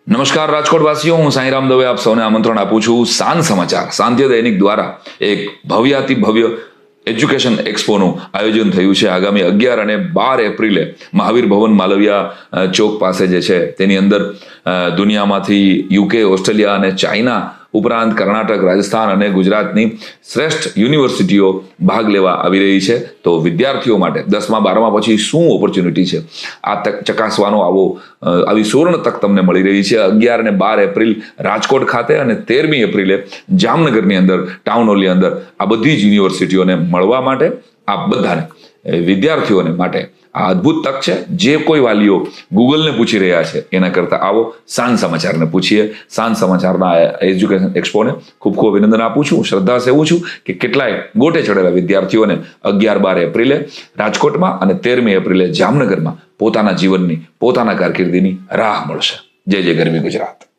નમસ્કાર રાજકોટવાસીઓ, હું સાંઈરામ દવે આપ સૌને આમંત્રણ આપું છું સાંજ સમાચાર સાંધ્ય દૈનિક દ્વારા એક ભવ્યાતિ ભવ્ય એજ્યુકેશન એક્સપોનું આયોજન થયું છે. આગામી 11 અને 12 એપ્રિલે મહાવીર ભવન માલવિયા ચોક પાસે જે છે તેની અંદર દુનિયામાંથી યુકે, ઓસ્ટ્રેલિયા અને ચાઇના ઉપરાંત કર્ણાટક, રાજસ્થાન અને ગુજરાતની શ્રેષ્ઠ યુનિવર્સિટીઓ ભાગ લેવા આવી રહી છે. તો વિદ્યાર્થીઓ માટે 10મા 12મા પછી શું ઓપોર્ચ્યુનિટી છે આ તક ચકાસવાનો આવી સુવર્ણ તક તમને મળી રહી છે. 11 અને 12 એપ્રિલ રાજકોટ ખાતે અને 13મી એપ્રિલે જામનગરની અંદર ટાઉન હોલની અંદર આ બધી જ યુનિવર્સિટીઓને મળવા માટે આ બધાને વિદ્યાર્થીઓને માટે આ અદ્ભુત તક છે. જે કોઈ વાલીઓ ગૂગલને પૂછી રહ્યા છે એના કરતા આવો સાંજ સમાચારને પૂછીએ. સાંજ સમાચારના એજ્યુકેશન એક્સપોને ખૂબ ખૂબ અભિનંદન આપું છું. શ્રદ્ધા સેવું છું કે કેટલાય ગોટે ચડેલા વિદ્યાર્થીઓને 11-12 એપ્રિલે રાજકોટમાં અને 13મી એપ્રિલે જામનગરમાં પોતાના જીવનની, પોતાના કારકિર્દીની રાહ મળશે. જય જય ગરવી ગુજરાત.